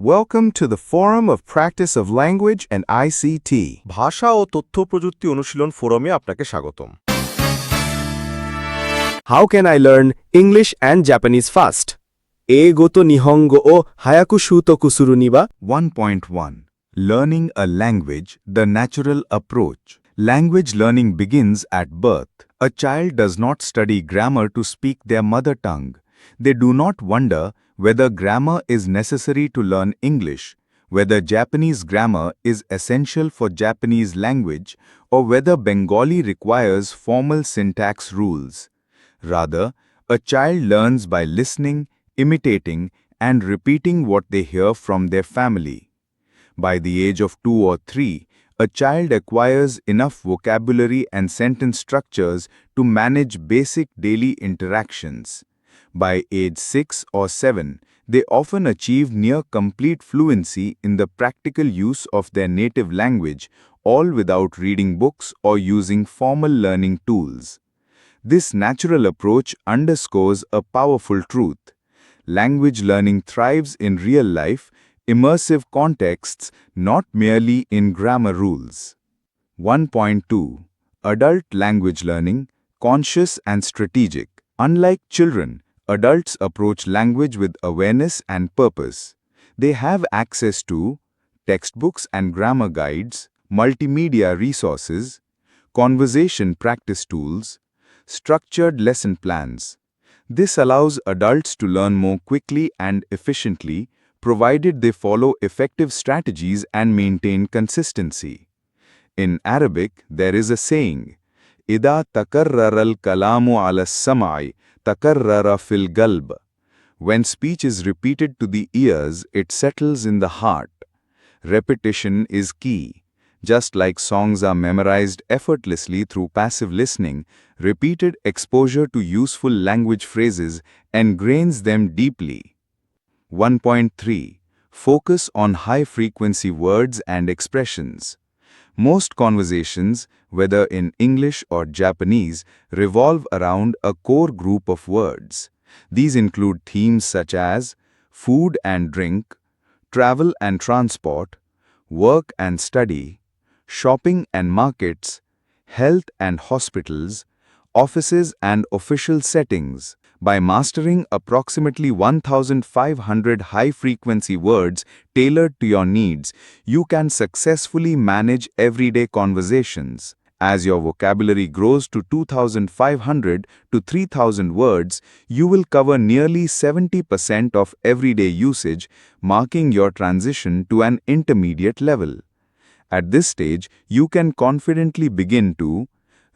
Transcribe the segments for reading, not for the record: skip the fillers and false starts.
Welcome to the Forum of Practice of Language and ICT. ভাষা ও তথ্য প্রযুক্তি অনুশীলন ফোরামে আপনাকে স্বাগতম। How can I learn English and Japanese fast? 英語と日本語を早く習得するには 1.1 Learning a language, the natural approach. Language learning begins at birth. A child does not study grammar to speak their mother tongue. They do not wonder whether grammar is necessary to learn English, whether Japanese grammar is essential for Japanese language, or whether Bengali requires formal syntax rules. Rather, a child learns by listening, imitating, and repeating what they hear from their family. By the age of 2 or 3, a child acquires enough vocabulary and sentence structures to manage basic daily interactions. By age 6 or 7, they often achieve near complete fluency in the practical use of their native language, all without reading books or using formal learning tools. This natural approach underscores a powerful truth. Language learning thrives in real life, immersive contexts, not merely in grammar rules. 1.2 Adult language learning, conscious and strategic. Unlike children, adults approach language with awareness and purpose. They have access to textbooks and grammar guides, multimedia resources, conversation practice tools, structured lesson plans. This allows adults to learn more quickly and efficiently, provided they follow effective strategies and maintain consistency. In Arabic, there is a saying, إِذَا تَكَرَّرَ الْكَلَامُ عَلَى السَّمْعِ تَكَرَّرَ فِي الْقَلْبِ. When speech is repeated to the ears, it settles in the heart. Repetition is key. Just like songs are memorized effortlessly through passive listening, repeated exposure to useful language phrases engrains them deeply. 1.3 Focus on high-frequency words and expressions. Most conversations, whether in English or Japanese, revolve around a core group of words. These include themes such as food and drink, travel and transport, work and study, shopping and markets, health and hospitals, offices and official settings. By mastering approximately 1,500 high-frequency words tailored to your needs, you can successfully manage everyday conversations. As your vocabulary grows to 2,500 to 3,000 words, you will cover nearly 70% of everyday usage, marking your transition to an intermediate level. At this stage, you can confidently begin to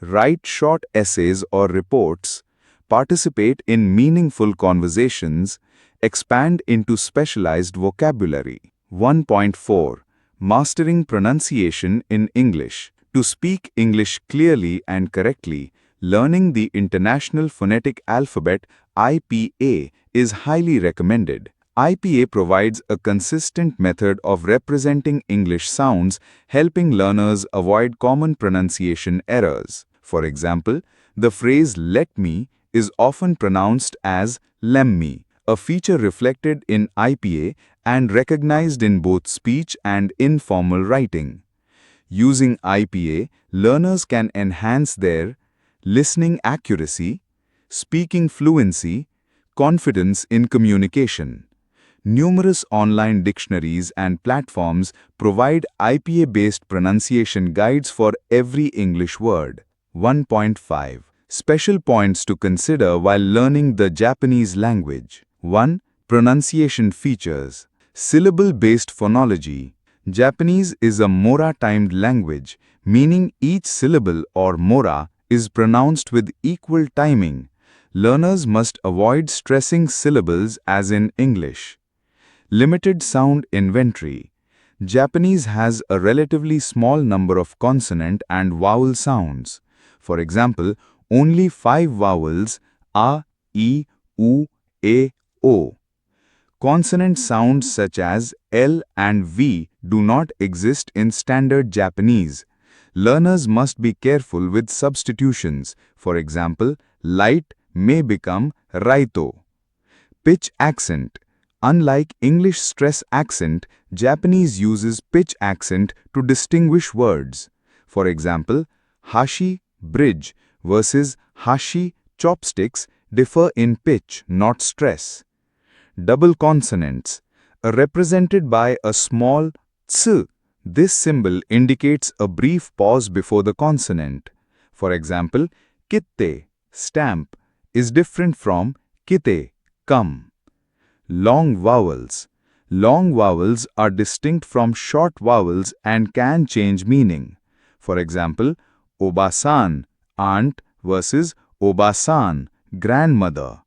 write short essays or reports, participate in meaningful conversations, expand into specialized vocabulary. 1.4 Mastering pronunciation in English. To speak English clearly and correctly, learning the International Phonetic Alphabet (IPA) is highly recommended. IPA provides a consistent method of representing English sounds, helping learners avoid common pronunciation errors. For example, the phrase "let me" is often pronounced as "lemmi", a feature reflected in IPA and recognized in both speech and informal writing. Using IPA, learners can enhance their listening accuracy, speaking fluency, confidence in communication. Numerous online dictionaries and platforms provide IPA-based pronunciation guides for every English word. 1.5 Special points to consider while learning the Japanese language. 1. Pronunciation features. Syllable-based phonology. Japanese is a mora-timed language, meaning each syllable or mora is pronounced with equal timing. Learners must avoid stressing syllables as in English. Limited sound inventory. Japanese has a relatively small number of consonant and vowel sounds. For example, only 5 vowels a, e, u, e, o. Consonant sounds such as L and V do not exist in standard Japanese. Learners must be careful with substitutions. For example, light may become raito. Pitch accent. Unlike English stress accent, Japanese uses pitch accent to distinguish words. For example, hashi, bridge, versus hashi, chopsticks, differ in pitch, not stress. Double consonants are represented by a small ts. This symbol indicates a brief pause before the consonant. For example, kitte, stamp, is different from kite, come. Long vowels. Long vowels are distinct from short vowels and can change meaning. For example, obasan, aunt, versus obasan, grandmother.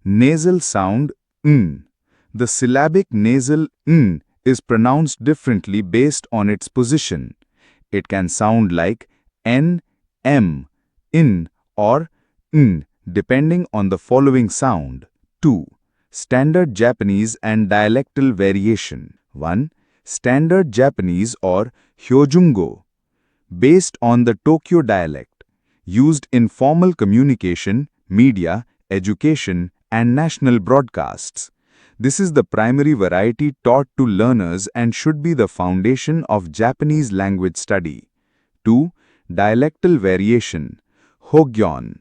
Nasal sound n. The syllabic nasal n is pronounced differently based on its position. It can sound like n, m, in, or n, depending on the following sound. 2. Standard Japanese and dialectal variation. 1. Standard Japanese or Hyojungo, based on the Tokyo dialect, used in formal communication, media, education, and national broadcasts. This is the primary variety taught to learners and should be the foundation of Japanese language study. 2. Dialectal variation. Hogyon.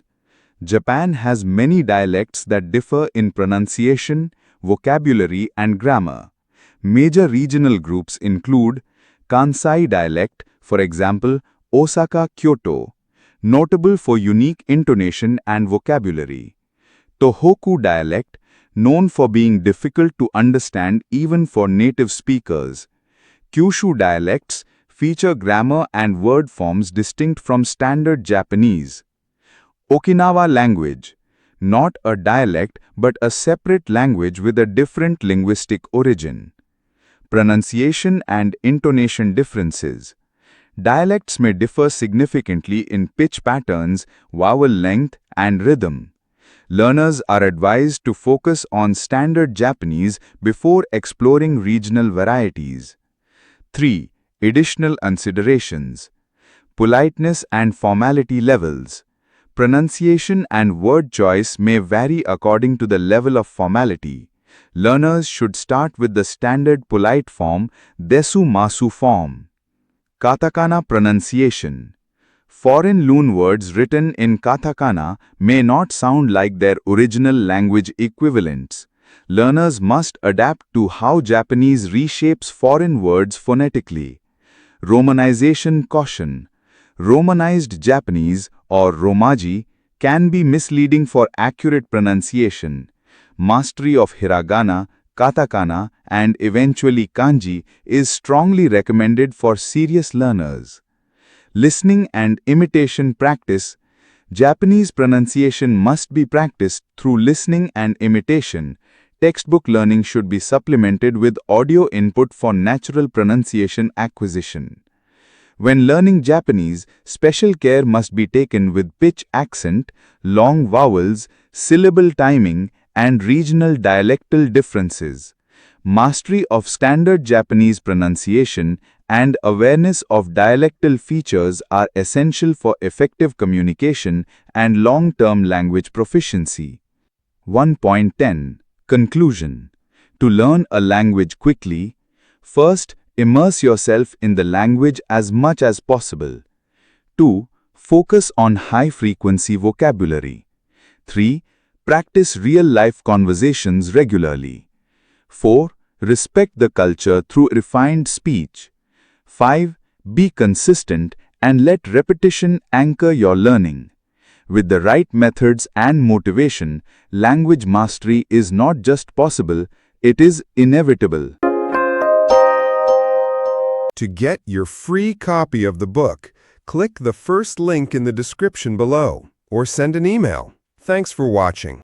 Japan has many dialects that differ in pronunciation, vocabulary, and grammar. Major regional groups include Kansai dialect, for example, Osaka, Kyoto, notable for unique intonation and vocabulary. Tohoku dialect, known for being difficult to understand even for native speakers. Kyushu dialects feature grammar and word forms distinct from standard Japanese. Okinawa language, not a dialect but a separate language with a different linguistic origin. Pronunciation and intonation differences. Dialects may differ significantly in pitch patterns, vowel length, and rhythm. Learners are advised to focus on standard Japanese before exploring regional varieties. 3. Additional considerations. Politeness and formality levels. Pronunciation and word choice may vary according to the level of formality. Learners should start with the standard polite form, desu masu form. Katakana pronunciation. Foreign loanwords written in katakana may not sound like their original language equivalents. Learners must adapt to how Japanese reshapes foreign words phonetically. Romanization caution. Romanized Japanese, or Romaji, can be misleading for accurate pronunciation. Mastery of hiragana, katakana, and eventually kanji is strongly recommended for serious learners. Listening and imitation practice. Japanese pronunciation must be practiced through listening and imitation. Textbook learning should be supplemented with audio input for natural pronunciation acquisition. When learning Japanese, special care must be taken with pitch accent, long vowels, syllable timing, and regional dialectal differences. Mastery of standard Japanese pronunciation and awareness of dialectal features are essential for effective communication and long-term language proficiency. 1.10 Conclusion. To learn a language quickly, first, immerse yourself in the language as much as possible. 2. Focus on high-frequency vocabulary. 3. Practice real-life conversations regularly. 4. Respect the culture through refined speech. 5. Be consistent and let repetition anchor your learning. With the right methods and motivation, language mastery is not just possible, it is inevitable. To get your free copy of the book, click the first link in the description below or send an email. Thanks for watching.